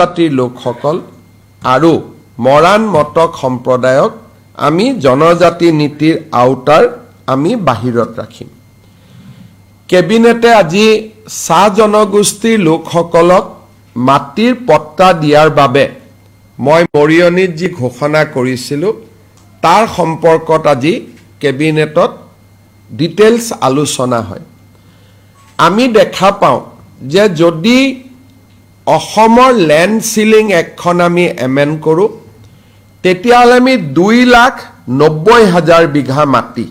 জাতিৰ লোকসকল আৰু মৰাণ মটক সম্প্ৰদায়ক আমি জনজাতি নীতিৰ আওতাৰ আমি বাহিৰত ৰাখিম। কেবিনেটে আজি চাহ জনগোষ্ঠীৰ লোকসকলক মাটিৰ পট্টা দিয়াৰ বাবে মই মৰিয়নিত যি ঘোষণা কৰিছিলোঁ তাৰ সম্পৰ্কত আজি কেবিনেটত ডিটেইলছ আলোচনা হয়। আমি দেখা পাওঁ যে যদি অসমৰ লেণ্ড সিলিং একখন আমি এমেণ্ড কৰোঁ তেতিয়াহ'লে আমি 2,90,000 বিঘা মাটি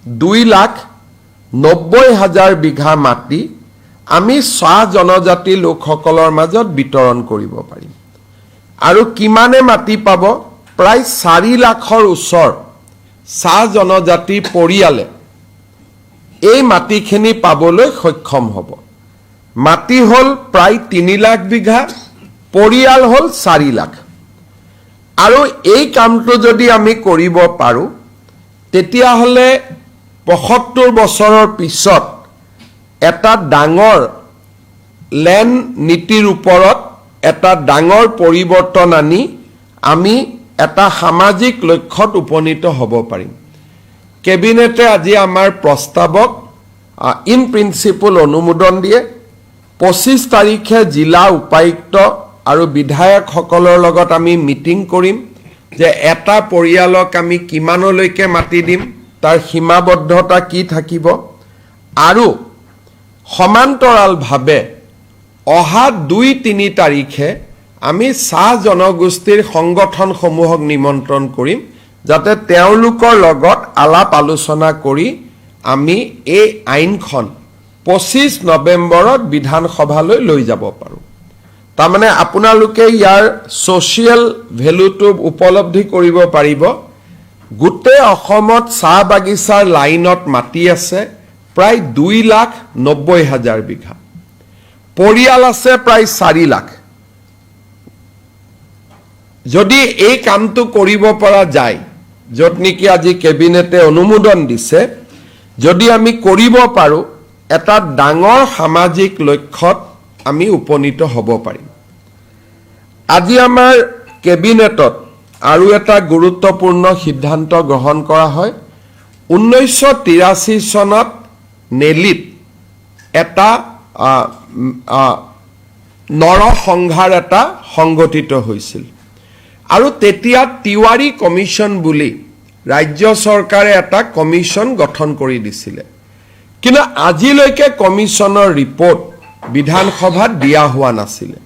2,90,000 বিঘা মাটি আমি চাহ জনজাতি লোকসকলৰ মাজত বিতৰণ কৰিব পাৰিম। আৰু কিমানে মাটি পাব? প্ৰায় 4 লাখৰ ওচৰ চাহ জনজাতি পৰিয়ালে এই মাটিখিনি পাবলৈ সক্ষম হ'ব। মাটি হ'ল প্ৰায় 3 লাখ বিঘা, পৰিয়াল হ'ল 4 লাখ। আৰু এই কামটো যদি আমি কৰিব পাৰোঁ তেতিয়াহ'লে 75 বছৰৰ পিছত এটা ডাঙৰ লেণ্ড নীতিৰ ওপৰত এটা ডাঙৰ পৰিৱৰ্তন আনি আমি এটা সামাজিক লক্ষ্যত উপনীত হ'ব পাৰিম। কেবিনেটে আজি আমাৰ প্ৰস্তাৱক ইন প্ৰিন্সিপল অনুমোদন দিয়ে। 25 তাৰিখে জিলা উপায়ুক্ত আৰু বিধায়কসকলৰ লগত আমি মিটিং কৰিম যে এটা পৰিয়ালক আমি কিমানলৈকে মাটি দিম, তাৰ সীমাবদ্ধতা কি থাকিব, আৰু সমান্তৰালভাৱে অহা 2-3 তাৰিখে আমি চাহ জনগোষ্ঠীৰ সংগঠনসমূহক নিমন্ত্ৰণ কৰিম যাতে তেওঁলোকৰ লগত আলাপ আলোচনা কৰি আমি এই আইনখন 25 নৱেম্বৰত বিধানসভালৈ লৈ যাব পাৰোঁ। তাৰমানে আপোনালোকে ইয়াৰ ছ'চিয়েল ভেলুটো উপলব্ধি কৰিব পাৰিব। গোটেই অসমত চাহ বাগিচাৰ লাইনত মাটি আছে প্ৰায় 2,90,000 বিঘা, পৰিয়াল আছে প্ৰায় 4 লাখ। যদি এই কামটো কৰিব পৰা যায়, য'ত নেকি আজি কেবিনেটে অনুমোদন দিছে, যদি আমি কৰিব পাৰোঁ এটা ডাঙৰ সামাজিক লক্ষ্যত আমি উপনীত হ'ব পাৰিম। আজি আমাৰ কেবিনেটত আৰু এটা গুৰুত্বপূৰ্ণ সিদ্ধান্ত গ্ৰহণ কৰা হয়। 1983 চনত নেলিত এটা নৰসংহাৰ এটা সংগঠিত হৈছিল আৰু তেতিয়া তিৱাৰী কমিশ্যন বুলি ৰাজ্য চৰকাৰে এটা কমিশ্যন গঠন কৰি দিছিলে। কিন্তু আজিলৈকে কমিশ্যনৰ ৰিপৰ্ট বিধানসভাত দিয়া হোৱা নাছিলে।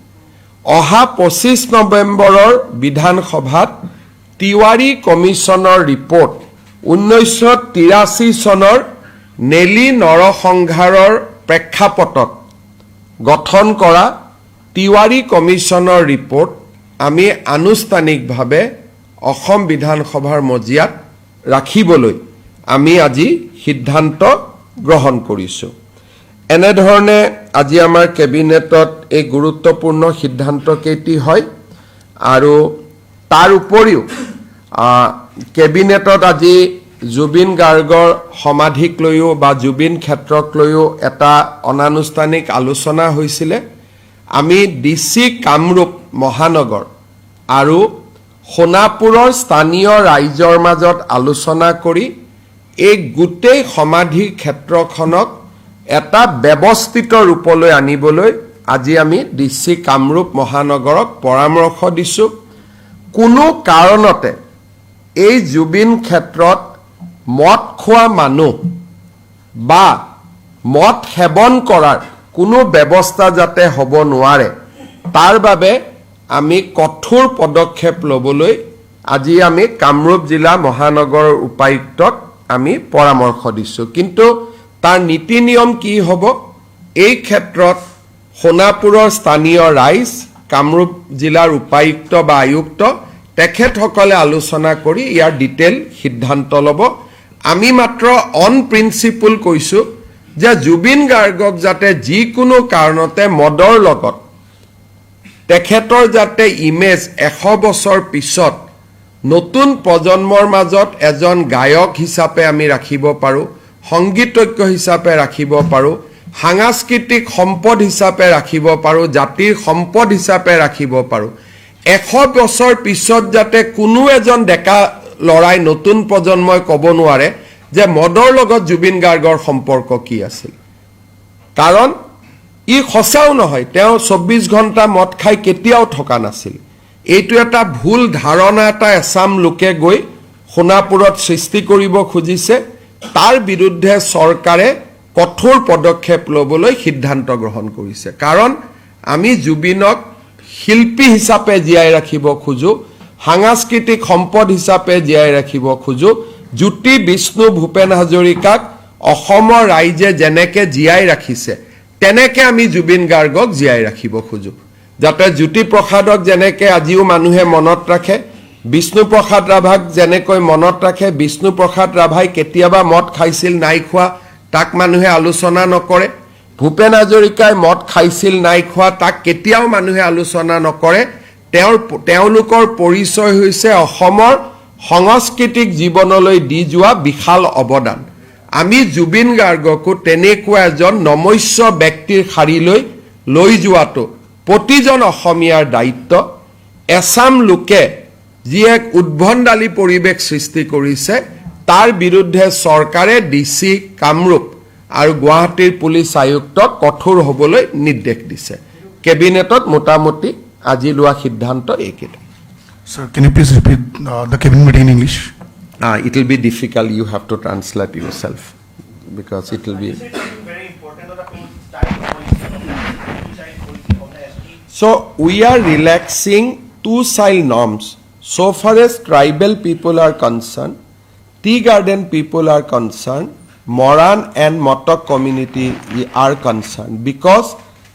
অহা 25 নৱেম্বৰৰ বিধানসভাত তিৱাৰী কমিশ্যনৰ ৰিপৰ্ট 1983 চনৰ নেলি নৰসংহাৰৰ প্ৰেক্ষাপটত গঠন কৰা তিৱাৰী কমিশ্যনৰ ৰিপৰ্ট আমি আনুষ্ঠানিকভাৱে অসম বিধানসভাৰ মজিয়াত ৰাখিবলৈ আমি আজি সিদ্ধান্ত গ্ৰহণ কৰিছোঁ। এনেধৰণে আজি আমাৰ কেবিনেটত এই গুৰুত্বপূৰ্ণ সিদ্ধান্তকেইটি হয়। আৰু তাৰ উপৰিও কেবিনেটত আজি জুবিন গাৰ্গৰ সমাধিক লৈও বা জুবিন ক্ষেত্ৰক লৈও এটা অনানুষ্ঠানিক আলোচনা হৈছিলে। আমি DC কামৰূপ মহানগৰ আৰু সোণাপুৰৰ স্থানীয় ৰাইজৰ মাজত আলোচনা কৰি এই গোটেই সমাধি ক্ষেত্ৰখনক এটা ব্যৱস্থিত ৰূপলৈ আনিবলৈ আজি আমি DC কামৰূপ মহানগৰক পৰামৰ্শ দিছোঁ। কোনো কাৰণতে এই জুবিন ক্ষেত্ৰত মদ খোৱা মানুহ বা মদ সেৱন কৰাৰ কোনো ব্যৱস্থা যাতে হ'ব নোৱাৰে, তাৰ বাবে আমি কঠোৰ পদক্ষেপ ল'বলৈ আজি আমি কামৰূপ জিলা মহানগৰৰ উপায়ুক্তক আমি পৰামৰ্শ দিছোঁ। কিন্তু তাৰ নীতি নিয়ম কি হ'ব, এই ক্ষেত্ৰত সোণাপুৰৰ স্থানীয় ৰাইজ, কামৰূপ জিলাৰ উপায়ুক্ত বা আয়ুক্ত তেখেতসকলে আলোচনা কৰি ইয়াৰ ডিটেইল সিদ্ধান্ত ল'ব। আমি মাত্ৰ অন প্ৰিন্সিপল কৈছোঁ যে জুবিন গাৰ্গক যাতে যিকোনো কাৰণতে মদৰ লগত তেখেতৰ যাতে ইমেজ 100 বছৰ পিছত নতুন প্ৰজন্মৰ মাজত এজন গায়ক হিচাপে আমি ৰাখিব পাৰোঁ, সংগীতজ্ঞ হিচাপে ৰাখিব পাৰোঁ, সাংস্কৃতিক সম্পদ হিচাপে ৰাখিব পাৰোঁ, জাতিৰ সম্পদ হিচাপে ৰাখিব পাৰোঁ, 100 বছৰ পিছত যাতে কোনো এজন ডেকা লৰাই নতুন প্ৰজন্মই ক'ব নোৱাৰে যে মদৰ লগত জুবিন গাৰ্গৰ সম্পৰ্ক কি আছিল। কাৰণ ই সঁচাও নহয়, তেওঁ 24 ঘণ্টা মদ খাই কেতিয়াও থকা নাছিল। এইটো এটা ভুল ধাৰণা এটা এছাম লোকে গৈ সোণাপুৰত সৃষ্টি কৰিব খুজিছে। তাৰ বিৰুদ্ধে চৰকাৰে কঠোৰ পদক্ষেপ ল'বলৈ সিদ্ধান্ত গ্ৰহণ কৰিছে। কাৰণ আমি জুবিনক শিল্পী হিচাপে জীয়াই ৰাখিব খোজো, সাংস্কৃতিক সম্পদ হিচাপে জীয়াই ৰাখিব খোজো। জ্যোতি বিষ্ণু ভূপেন হাজৰিকাক অসমৰ ৰাইজে যেনেকৈ জীয়াই ৰাখিছে তেনেকৈ আমি জুবিন গাৰ্গক জীয়াই ৰাখিব খোজো। যাতে জ্যোতিপ্ৰসাদক যেনেকৈ আজিও মানুহে মনত ৰাখে, বিষ্ণুপ্ৰসাদ ৰাভাক যেনেকৈ মনত ৰাখে, বিষ্ণুপ্ৰসাদ ৰাভাই কেতিয়াবা মদ খাইছিল নাই খোৱা তাক মানুহে আলোচনা নকৰে, ভূপেন হাজৰিকাই মদ খাইছিল নাই খোৱা তাক কেতিয়াও মানুহে আলোচনা নকৰে। তেওঁলোকৰ পৰিচয় হৈছে অসমৰ সাংস্কৃতিক জীৱনলৈ দি যোৱা বিশাল অৱদান। আমি জুবিন গাৰ্গকো তেনেকুৱা এজন নমস্য ব্যক্তিৰ শাৰীলৈ লৈ যোৱাটো প্ৰতিজন অসমীয়াৰ দায়িত্ব। এছাম লোকে যি এক উদ্ভণ্ডালী পৰিৱেশ সৃষ্টি কৰিছে তাৰ বিৰুদ্ধে চৰকাৰে DC কামৰূপ আৰু গুৱাহাটীৰ পুলিচ আয়ুক্তক কঠোৰ হ'বলৈ নিৰ্দেশ দিছে। কেবিনেটত মোটামুটি আজি লোৱা সিদ্ধান্ত এইকেইটা। Sir, can you please repeat the cabinet meeting in English? It will be difficult. You have to translate yourself because it will be. Very important that child policy. So we are relaxing 2 child norms so far as tribal people are concerned, tea garden people are concerned, Moran and Motok community are concerned because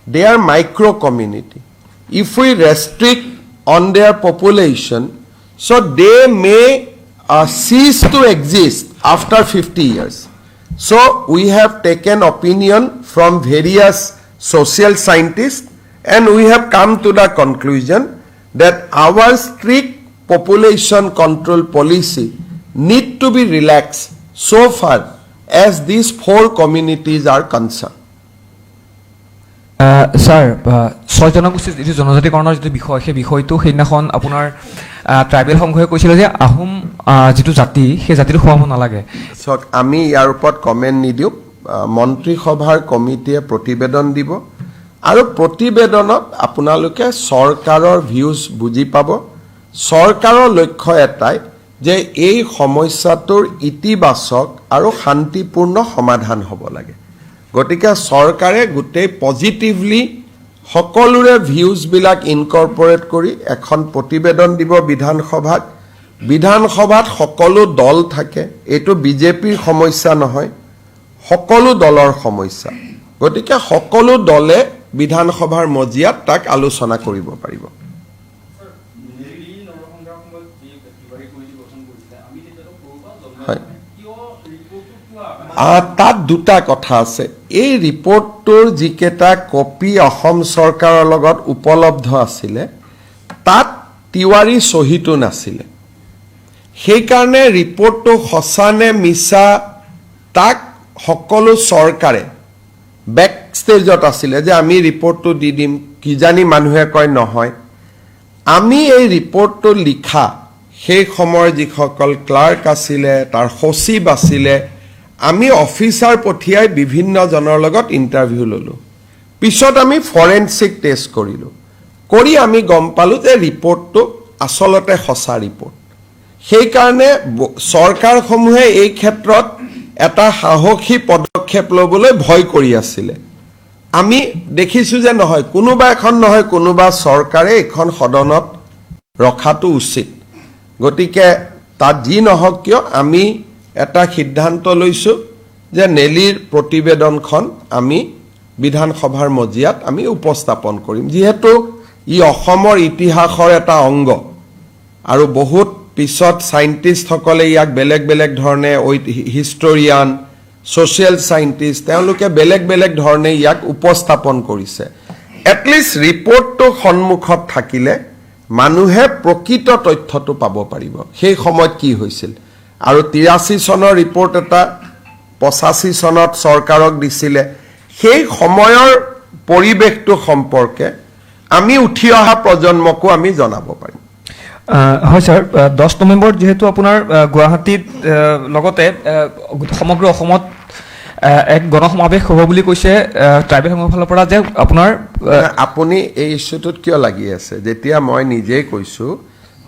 they are micro community. If we restrict on their population, so they may cease to exist after 50 years. So we have taken opinion from various social scientists and we have come to the conclusion that our strict population control policy need to be relaxed so far as these 4 communities are concerned. Sir, 6 জনগোষ্ঠীৰ যিটো জনজাতিকৰণৰ যিটো বিষয় সেই বিষয়টো সেইদিনাখন আপোনাৰ tribal সংঘই কৈছিল যে আহোম যিটো জাতি সেই জাতিটো খোৱাব নালাগে। চাওক, আমি ইয়াৰ ওপৰত কমেণ্ট নিদিওঁ। মন্ত্ৰীসভাৰ কমিটিয়ে প্ৰতিবেদন দিব আৰু প্ৰতিবেদনত আপোনালোকে চৰকাৰৰ ভিউজ বুজি পাব। চৰকাৰৰ লক্ষ্য এটাই যে এই সমস্যাটোৰ ইতিবাচক আৰু শান্তিপূৰ্ণ সমাধান হ'ব লাগে। গতিকে চৰকাৰে গোটেই পজিটিভলি সকলোৰে ভিউজবিলাক ইনকৰ্পৰেট কৰি এখন প্ৰতিবেদন দিব বিধানসভাত। বিধানসভাত সকলো দল থাকে, এইটো বিজেপিৰ সমস্যা নহয়, সকলো দলৰ সমস্যা। গতিকে সকলো দলে বিধানসভাৰ মজিয়াত তাক আলোচনা কৰিব পাৰিব। হয়, তাত 2টা কথা আছে। এই ৰিপৰ্টটোৰ যিকেইটা কপি অসম চৰকাৰৰ লগত উপলব্ধ আছিলে তাত তিৱাৰী চহীটো নাছিলে। সেইকাৰণে ৰিপৰ্টটো সঁচা নে মিছা তাক সকলো চৰকাৰে বেক ষ্টেজত আছিলে যে আমি ৰিপৰ্টটো দি দিম, কিজানি মানুহে কয় নহয়। আমি এই ৰিপৰ্টটো লিখা সেই সময়ৰ যিসকল ক্লাৰ্ক আছিলে, তাৰ সচিব আছিলে, আমি অফিচাৰ পঠিয়াই বিভিন্নজনৰ লগত ইণ্টাৰভিউ ল'লোঁ। পিছত আমি ফৰেনচিক টেষ্ট কৰিলোঁ, কৰি আমি গম পালোঁ যে ৰিপৰ্টটো আচলতে সঁচা ৰিপৰ্ট। সেইকাৰণে চৰকাৰসমূহে এই ক্ষেত্ৰত এটা সাহসী পদক্ষেপ ল'বলৈ ভয় কৰি আছিলে। আমি দেখিছোঁ যে নহয়, কোনোবা এখন নহয় কোনোবা চৰকাৰে এইখন সদনত ৰখাটো উচিত। গতিকে তাত যি নহওক কিয় আমি এটা সিদ্ধান্ত লৈছোঁ যে নেলিৰ প্ৰতিবেদনখন আমি বিধানসভাৰ মজিয়াত আমি উপস্থাপন কৰিম, যিহেতু ই অসমৰ ইতিহাসৰ এটা অংগ আৰু বহুত পিছত চাইণ্টিষ্টসকলে ইয়াক বেলেগ বেলেগ ধৰণে হিষ্টৰিয়ান, ছ'চিয়েল চাইণ্টিষ্ট তেওঁলোকে বেলেগ বেলেগ ধৰণে ইয়াক উপস্থাপন কৰিছে। এটলিষ্ট ৰিপৰ্টটো সন্মুখত থাকিলে মানুহে প্ৰকৃত তথ্যটো পাব পাৰিব সেই সময়ত কি হৈছিল। আৰু 83 চনৰ ৰিপৰ্ট এটা 85 চনত চৰকাৰক দিছিলে, সেই সময়ৰ পৰিৱেশটো সম্পৰ্কে আমি উঠি অহা প্ৰজন্মকো আমি জনাব পাৰিম হয় ছাৰ 10 নৱেম্বৰত যিহেতু আপোনাৰ গুৱাহাটীত লগতে সমগ্ৰ অসমত এক গণসমাৱেশ হ'ব বুলি কৈছে ট্ৰাইবেল সংঘৰ ফালৰ পৰা যে আপোনাৰ আপুনি এই ইস্যুটোত কিয় লাগি আছে যেতিয়া মই নিজেই কৈছোঁ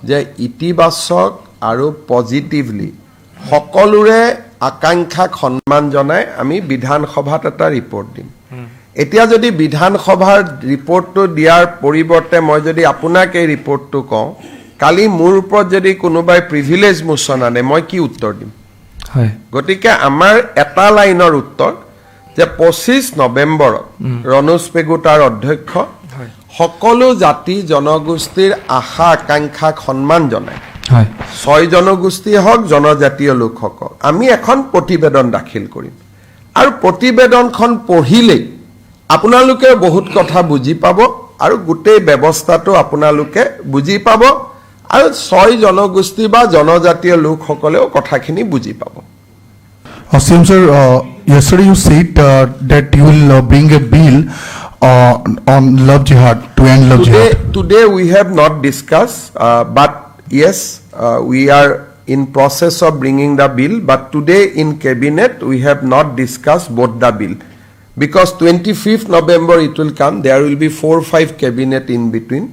যে ইতিবাচক আৰু পজিটিভলি সকলোৰে আকাংক্ষাক সন্মান জনাই আমি বিধানসভাত এটা ৰিপৰ্ট দিম এতিয়া যদি বিধানসভাৰ ৰিপৰ্টটো দিয়াৰ পৰিৱৰ্তে মই যদি আপোনাক এই ৰিপৰ্টটো কওঁ কালি মোৰ ওপৰত যদি কোনোবাই প্ৰিভিলেজ মোচন আনে মই কি উত্তৰ দিম হয় গতিকে আমাৰ এটা লাইনৰ উত্তৰ যে 25 নৱেম্বৰত ৰণোজ পেগু তাৰ অধ্যক্ষ সকলো জাতি জনগোষ্ঠীৰ আশা আকাংক্ষাক সন্মান জনায় হয় 6 জনগোষ্ঠী হওক জনজাতীয় লোকসকল আমি এখন প্ৰতিবেদন দাখিল কৰিম আৰু প্ৰতিবেদনখন পঢ়িলেই আপোনালোকে বহুত কথা বুজি পাব আৰু গোটেই ব্যৱস্থাটো আপোনালোকে বুজি পাব আৰু 6 জনগোষ্ঠী বা জনজাতীয় লোকসকলেও কথাখিনি বুজি পাব CM sir, yesterday you said that you will bring a bill on love jihad to end love jihad. Today we have not discussed, but yes, we are in process of bringing the bill. But today in cabinet we have not discussed both the bill because 25th November it will come. There will be 4 or 5 cabinet in between,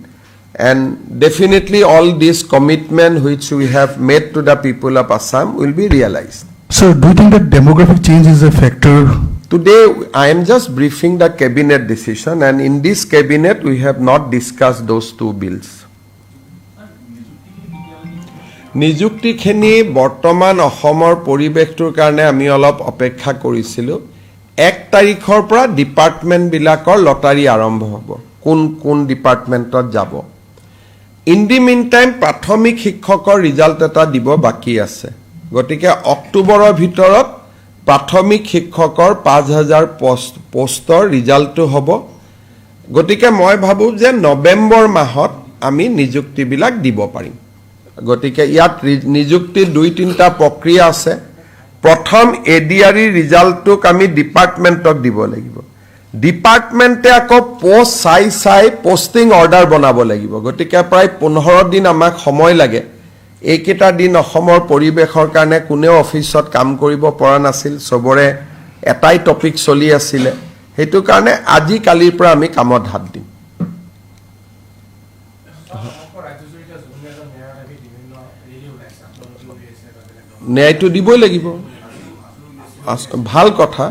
and definitely all this commitment which we have made to the people of Assam will be realized. Sir, do you think that demographic change is a factor? Today I am just briefing the cabinet decision, and in this cabinet we have not discussed those 2 bills. নিযুক্তিখিনি বৰ্তমান অসমৰ পৰিৱেশটোৰ কাৰণে আমি অলপ অপেক্ষা কৰিছিলোঁ 1 তাৰিখৰ পৰা ডিপাৰ্টমেণ্টবিলাকৰ লটাৰী আৰম্ভ হ'ব কোন ডিপাৰ্টমেণ্টত যাব ইন দি মিন টাইম প্ৰাথমিক শিক্ষকৰ ৰিজাল্ট এটা দিব বাকী আছে গতিকে অক্টোবৰৰ ভিতৰত প্ৰাথমিক শিক্ষকৰ 5000 পোষ্টৰ ৰিজাল্টটো হ'ব গতিকে মই ভাবোঁ যে নৱেম্বৰ মাহত আমি নিযুক্তিবিলাক দিব পাৰিম গতিকে ইয়াত নিযুক্তিৰ 2-3টা প্ৰক্ৰিয়া আছে প্ৰথম এডিআৰই ৰিজাল্টটোক আমি ডিপাৰ্টমেণ্টক দিব লাগিব ডিপাৰ্টমেণ্টে আকৌ পোষ্ট চাই পোষ্টিং অৰ্ডাৰ বনাব লাগিব গতিকে প্ৰায় 15 দিন আমাক সময় লাগে এইকেইটা দিন অসমৰ পৰিৱেশৰ কাৰণে কোনেও অফিচত কাম কৰিব পৰা নাছিল সবৰে এটাই টপিক চলি আছিল হেতু কাৰণে আজি কালিৰ পৰা আমি কামত হাত দিম ন্যায়টো দিবই লাগিব ভাল কথা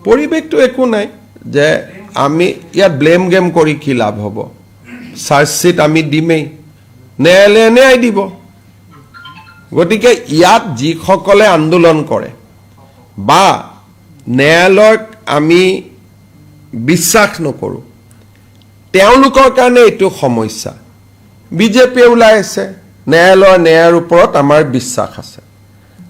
পৰিৱেশটো একো নাই যে আমি ইয়াত ব্লেম গেম কৰি কি লাভ হ'ব চাৰ্জশিট আমি দিমেই ন্যায়ালয়ে ন্যায় দিব গতিকে ইয়াত যিসকলে আন্দোলন কৰে বা ন্যায়ালয়ক আমি বিশ্বাস নকৰোঁ তেওঁলোকৰ কাৰণে এইটো সমস্যা বিজেপি ওলাই আছে ন্যায়ালয়ৰ ওপৰত আমাৰ বিশ্বাস আছে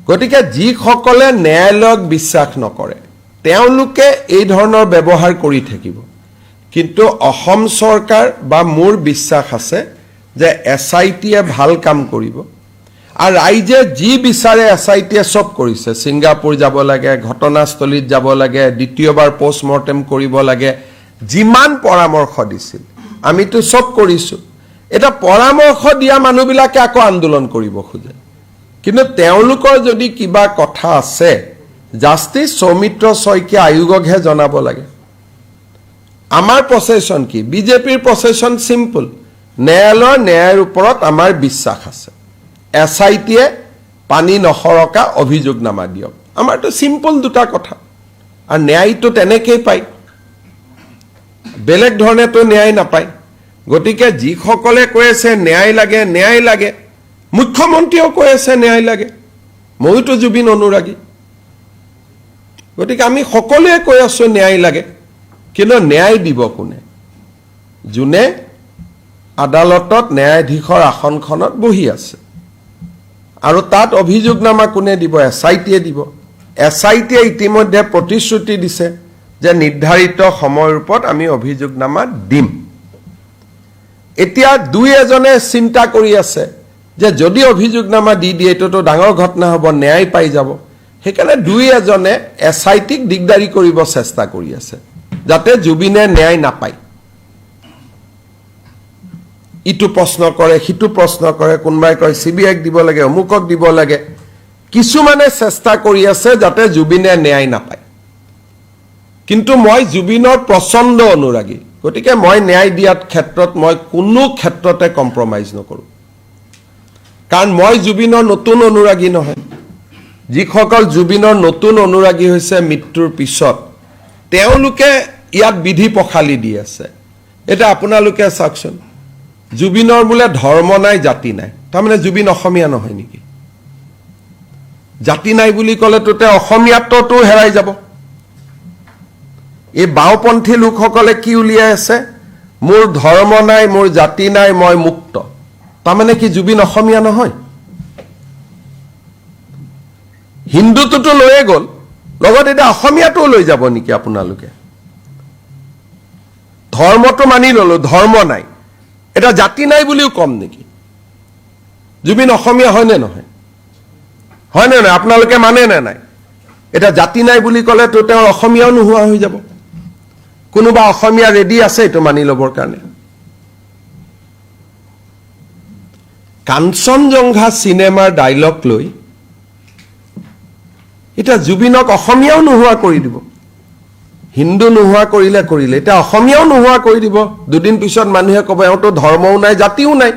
গতিকে যিসকলে ন্যায়ালয়ক বিশ্বাস নকৰে তেওঁলোকে এই ধৰণৰ ব্যৱহাৰ কৰি থাকিব কিন্তু অসম চৰকাৰ বা মোৰ বিশ্বাস আছে যে এছআইটিয়ে ভাল কাম কৰিব আৰু ৰাইজে যি বিচাৰে এছআইটিয়ে সব কৰিছে সিংগাপুৰ যাব লাগে ঘটনাস্থলীত যাব লাগে দ্বিতীয়বাৰ পোষ্টমৰ্টেম কৰিব লাগে যিমান পৰামৰ্শ দিছিল আমিতো সব কৰিছো এটা পৰামৰ্শ দিয়া মানুহবিলাকে আকৌ আন্দোলন কৰিব খোজে কিন্তু তেওঁলোকৰ যদি কিবা কথা আছে জাষ্টিস সৌমিত্ৰ শইকীয়া আয়োগকহে জনাব লাগে আমাৰ প্ৰচেছন কি বিজেপিৰ প্ৰচেছন সিম্পল ন্যায়ৰ ওপৰত আমাৰ বিশ্বাস আছে এছআইটিয়ে পানী নখৰকা অভিযোগনামা দিয়ক আমাৰটো সিম্পল দুটা কথা আৰু ন্যায়টো তেনেকৈ পায় বেলেগ ধৰণেতো ন্যায় নাপায় গতিকে যিসকলে কৈ আছে ন্যায় লাগে মুখ্যমন্ত্ৰীও কৈ আছে ন্যায় লাগে মইতো জুবিন অনুৰাগী গতিকে আমি সকলোৱে কৈ আছো ন্যায় লাগে কিন্তু ন্যায় দিব কোনে যোনে আদালতত ন্যায়াধীশৰ আসনখনত বহি আছে আৰু তাত অভিযোগনামা কোনে দিব এছআইটিয়ে দিব এছআইটিয়ে ইতিমধ্যে প্ৰতিশ্ৰুতি দিছে যে নিৰ্ধাৰিত সময়ৰ ওপৰত আমি অভিযোগনামা দিম এতিয়া দুই এজনে চিন্তা কৰি আছে যে যদি অভিযোগনামা দি দিয়ে এইটোতো ডাঙৰ ঘটনা হ'ব, ন্যায় পাই যাব। সেইকাৰণে দুই এজনে SITক দিগদাৰি কৰিব চেষ্টা কৰি আছে যাতে জুবিনে ন্যায় নাপায়। ইটো প্ৰশ্ন কৰে, সিটো প্ৰশ্ন কৰে, কোনোবাই কয় CBIক দিব লাগে, অমুকক দিব লাগে। কিছুমানে চেষ্টা কৰি আছে যাতে জুবিনে ন্যায় নাপায়। কিন্তু মই জুবিনৰ প্ৰচণ্ড অনুৰাগী, গতিকে মই ন্যায় দিয়াৰ ক্ষেত্ৰত মই কোনো ক্ষেত্ৰতে কম্প্ৰমাইজ নকৰোঁ। কাৰণ মই জুবিনৰ নতুন অনুৰাগী নহয়। যিসকল জুবিনৰ নতুন অনুৰাগী হৈছে মৃত্যুৰ পিছত, তেওঁলোকে ইয়াত বিধি পখালি দি আছে। এতিয়া আপোনালোকে চাওকচোন, জুবিনৰ বোলে ধৰ্ম নাই, জাতি নাই, তাৰমানে জুবিন অসমীয়া নহয় নেকি? জাতি নাই বুলি ক'লেতো তেওঁ অসমীয়াত্বটো হেৰাই যাব। এই বাওঁপন্থী লোকসকলে কি উলিয়াই আছে? মোৰ ধৰ্ম নাই, মোৰ জাতি নাই, মই মুক্ত। তাৰমানে কি জুবিন অসমীয়া নহয়? হিন্দুটোতো লৈয়ে গ'ল, লগত এতিয়া অসমীয়াটোও লৈ যাব নেকি আপোনালোকে? ধৰ্মটো মানি ল'লো, ধৰ্ম নাই, এটা জাতি নাই বুলিও কম নেকি? জুবিন অসমীয়া হয়নে নহয়? হয়নে নহয়? আপোনালোকে মানে নে নাই? এটা জাতি নাই বুলি ক'লেতো তেওঁৰ অসমীয়াও নোহোৱা হৈ যাব। কোনোবা অসমীয়া ৰেডি আছে এইটো মানি ল'বৰ কাৰণে? কাঞ্চনজংঘা চিনেমাৰ ডাইলগ লৈ এতিয়া জুবিনক অসমীয়াও নোহোৱা কৰি দিব। হিন্দু নোহোৱা কৰিলে এতিয়া অসমীয়াও নোহোৱা কৰি দিব। দুদিন পিছত মানুহে ক'ব এওঁতো ধৰ্মও নাই, জাতিও নাই।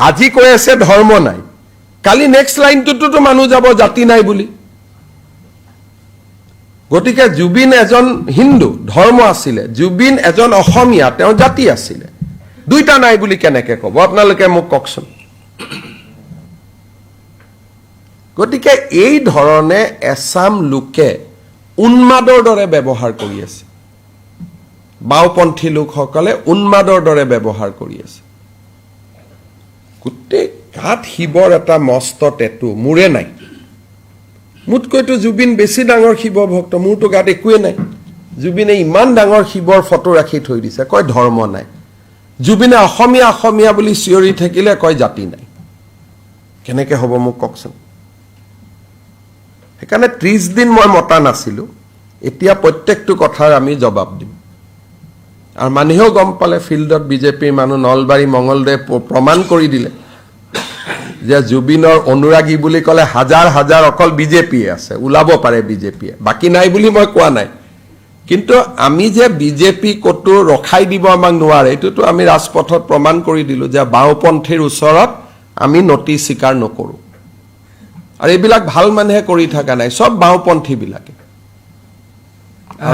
আজি কৈ আছে ধৰ্ম নাই, কালি নেক্সট লাইনটোতো মানুহ যাব জাতি নাই বুলি। গতিকে জুবিন এজন হিন্দু, ধৰ্ম আছিলে, জুবিন এজন অসমীয়া, তেওঁ জাতি আছিলে। দুইটা নাই বুলি কেনেকে ক'ব? আপোনালোকে মোক কওকচোন। গতিকে এই ধৰণে এছাম লোকে উন্মাদৰ দৰে ব্যৱহাৰ কৰি আছে। বাওঁপন্থী লোকসকলে উন্মাদৰ দৰে ব্যৱহাৰ কৰি আছে। গোটেই গাত শিৱৰ এটা মস্ত টেটু, মোৰে নাই। মোতকৈতো জুবিন বেছি ডাঙৰ শিৱ ভক্ত, মোৰতো গাত একোৱে নাই। জুবিনে ইমান ডাঙৰ শিৱৰ ফটো ৰাখি থৈ দিছে, কয় ধৰ্ম নাই। জুবিনে অসমীয়া অসমীয়া বুলি চিঞৰি থাকিলে কয় জাতি নাই। কেনেকে হ'ব মোক কওকচোন? সেইকাৰণে 30 দিন মই মতা নাছিলোঁ। এতিয়া প্ৰত্যেকটো কথাৰ আমি জবাব দিম। আৰু মানুহেও গম পালে, ফিল্ডত বিজেপিৰ মানুহ নলবাৰী মঙলদৈ প্ৰমাণ কৰি দিলে যে জুবিনৰ অনুৰাগী বুলি ক'লে হাজাৰ হাজাৰ অকল বিজেপিয়ে আছে, ওলাব পাৰে বিজেপিয়ে, বাকী নাই বুলি মই কোৱা নাই। কিন্তু আমি যে বিজেপি ক'তো ৰখাই দিব আমাক নোৱাৰে, এইটোতো আমি ৰাজপথত প্ৰমাণ কৰি দিলোঁ যে বাওঁপন্থীৰ ওচৰত আমি নতি স্বীকাৰ নকৰোঁ। আৰু এইবিলাক ভাল মানুহে কৰি থকা নাই, চব বাওঁপন্থীবিলাকে।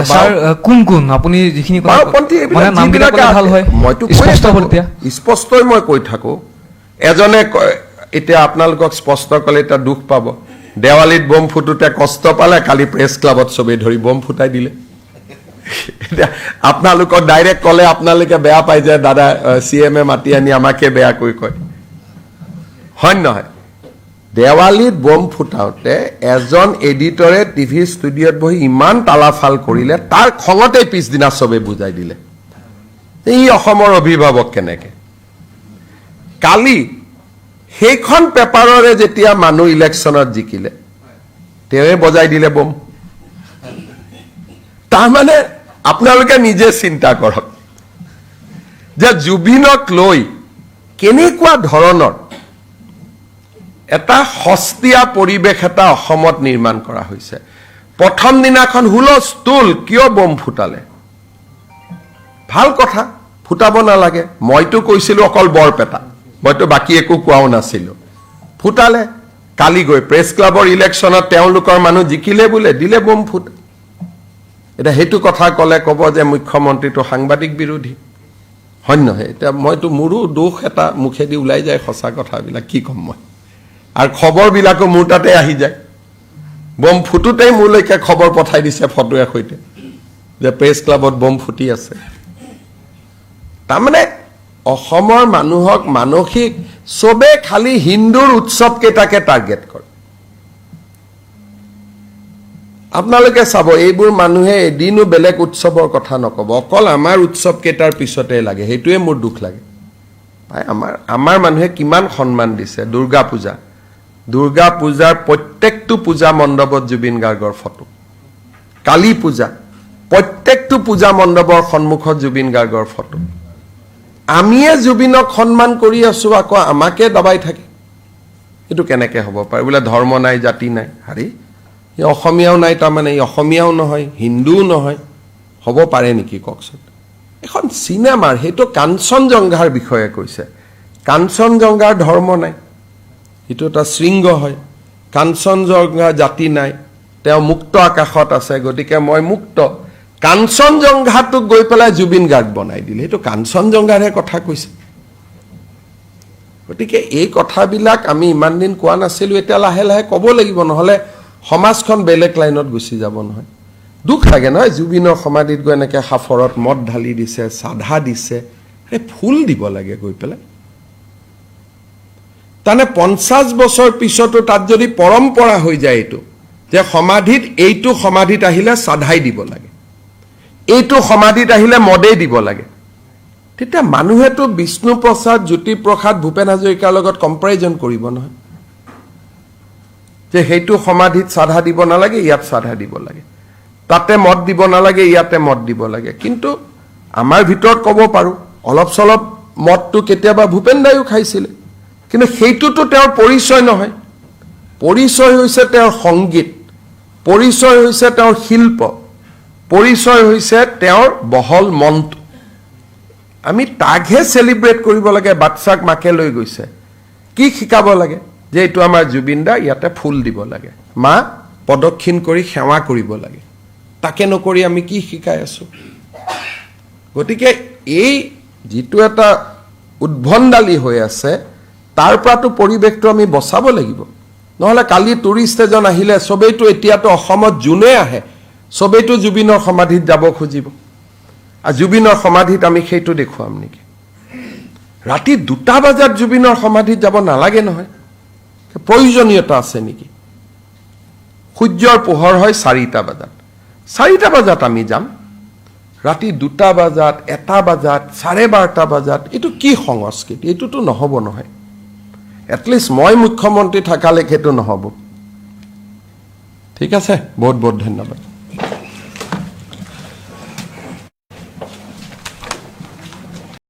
স্যাৰ কোন আপুনি যিখিনি বাওঁপন্থী মইতো স্পষ্টই মই কৈ থাকোঁ। এজনে এতিয়া আপোনালোকক স্পষ্ট ক'লে এতিয়া দুখ পাব। দেৱালীত বম ফুটোতে কষ্ট পালে, কালি প্ৰেছ ক্লাবত চবেই ধৰি বম ফুটাই দিলে। এতিয়া আপোনালোকক ডাইৰেক্ট ক'লে আপোনালোকে বেয়া পাই যে দাদা CM-এ মাতি আনি আমাকে বেয়াকৈ কয়, হয় নহয়? দেৱালীত বম ফুটাওঁতে এজন এডিটৰে TV ষ্টুডিঅ'ত বহি ইমান তালাফাল কৰিলে, তাৰ খঙতে পিছদিনা চবে বুজাই দিলে ই অসমৰ অভিভাৱক কেনেকে। কালি সেইখন পেপাৰৰে যেতিয়া মানুহ ইলেকশ্যনত জিকিলে, তেওঁৱে বজাই দিলে বম। তাৰমানে আপোনালোকে নিজে চিন্তা কৰক যে জুবিনক লৈ কেনেকুৱা ধৰণৰ এটা সস্তীয়া পৰিৱেশ এটা অসমত নিৰ্মাণ কৰা হৈছে। প্ৰথম দিনাখন হুলস্থুল, কিয় বম ফুটালে? ভাল কথা, ফুটাব নালাগে। মইতো কৈছিলোঁ অকল বৰপেটা, মইতো বাকী একো কোৱাও নাছিলোঁ। ফুটালে, কালি গৈ প্ৰেছ ক্লাবৰ ইলেকশ্যনত তেওঁলোকৰ মানুহ জিকিলে বোলে, দিলে বম ফুট। এতিয়া সেইটো কথা ক'লে ক'ব যে মুখ্যমন্ত্ৰীটো সাংবাদিক বিৰোধী, হয় নহয়? এতিয়া মইতো মোৰো দোষ এটা মুখেদি ওলাই যায়, সঁচা কথাবিলাক কি ক'ম মই। আৰু খবৰবিলাকো মোৰ তাতে আহি যায়। বম ফুটোতেই মোলৈকে খবৰ পঠাই দিছে ফটোৰ সৈতে যে প্ৰেছ ক্লাবত বম ফুটি আছে। তাৰমানে অসমৰ মানুহক মানসিক চবে খালি হিন্দুৰ উৎসৱ কেইটাকে টাৰ্গেট কৰে। আপোনালোকে চাব, এইবোৰ মানুহে এদিনো বেলেগ উৎসৱৰ কথা নক'ব, অকল আমাৰ উৎসৱ কেইটাৰ পিছতে লাগে। সেইটোৱে মোৰ দুখ লাগে। আমাৰ মানুহে কিমান সন্মান দিছে দুৰ্গা পূজাৰ প্ৰত্যেকটো পূজা মণ্ডপত জুবিন গাৰ্গৰ ফটো কালী পূজা প্ৰত্যেকটো পূজা মণ্ডপৰ সন্মুখত জুবিন গাৰ্গৰ ফটো আমিয়ে জুবিনক সন্মান কৰি আছো আকৌ আমাকে দবাই থাকে এটো কেনেকে হ'ব পাৰে বোলে ধৰ্ম নাই জাতি নাই হাৰি ই অসমীয়াও নাই তাৰমানে ই অসমীয়াও নহয় হিন্দুও নহয় হ'ব পাৰে নেকি কওকচোন এখন সিনেমাৰ হেটো কাঞ্চনজংঘাৰ বিষয়ে কৈছে কাঞ্চনজংঘাৰ ধৰ্ম নাই এটো এটা শৃংগ হয় কাঞ্চনজংঘা জাতি নাই তেওঁ মুক্ত আকাশত আছে গতিকে মই মুক্ত কাঞ্চনজংঘাটোক গৈ পেলাই জুবিন গাৰ্গ বনাই দিলে এটো কাঞ্চনজংঘাৰহে কথা কৈছে গতিকে এই কথাবিলাক আমি ইমান দিন কোৱা নাছিলো এতিয়া লাহে লাহে ক'ব লাগিব নহলে সমাজখন বেলেগ লাইনত গুচি যাব নহয় দুখ লাগে নহয় জুবিনৰ সমাধিত গৈ এনেকে হাফৰত মদ ঢালি দিছে সাধা দিছে ফুল দিব লাগে গৈ পেলাই তানে 50 বছৰ পিছতো তাত যদি পৰম্পৰা হৈ যায় এটো যে সমাধিত এইটো সমাধিত আহিলে সাধাই দিব লাগে এইটো সমাধিত আহিলে মদেই দিব লাগে তেতিয়া মানুহেতো বিষ্ণু প্ৰসাদ জ্যোতি প্ৰসাদ ভূপেন হাজৰিকাৰ লগত কম্পাৰিজন কৰিব নহয় যে হেতু সমাধিত সাধা দিব নালাগে ইয়াত সাধা দিব লাগে তাতে মদ দিব নালাগে ইয়াতে মদ দিব লাগে কিন্তু আমাৰ ভিতৰত ক'ব পাৰো অলপ সলপ মদটো কেতিয়াবা ভূপেন দাইও খাইছিল কিন্তু হেতুটো তেওঁৰ পৰিচয় নহয় পৰিচয় হৈছে তেওঁৰ সংগীত পৰিচয় হৈছে তেওঁৰ শিল্প পৰিচয় হৈছে তেওঁৰ বহল মনটো আমি তাকহে সেলিব্ৰেট কৰিব লাগে বাচ্চাক মাকে লৈ গৈছে কি শিকাব লাগে যে এটো আমাৰ জুবিন দা ইয়াতে ফুল দিব লাগে মা পদক্ষিণ কৰি সেৱা কৰিব লাগে তাকে নকৰি আমি কি শিকাই আছো গতিকে এই যেটো এটা উদ্ভণ্ডালি হৈ আছে তাৰ পৰাটো পৰিবেশটো আমি বচাব লাগিব নহলে কালি টুৰিষ্ট এজন আহিলে সবেইটো এতিয়াটো অসমত জুনে আহে সবেইটো জুবিনৰ সমাধিত যাব খুজিব আৰু জুবিনৰ সমাধিত আমি সেইটো দেখুৱাম নেকি ৰাতি 2টা বজাত জুবিনৰ সমাধিত যাব নালাগে নহয় প্ৰয়োজনীয়তা আছে নেকি সূৰ্যৰ পোহৰ হয় 4টা বজাত আমি যাম ৰাতি 2টা বজাত 1টা বজাত 12:30 বজাত এটো কি সংস্কৃতি এটোটো নহব নহয় এটলিষ্ট মই মুখ্যমন্ত্ৰী থাকালে কেটো নহব ঠিক আছে বহুত বহুত ধন্যবাদ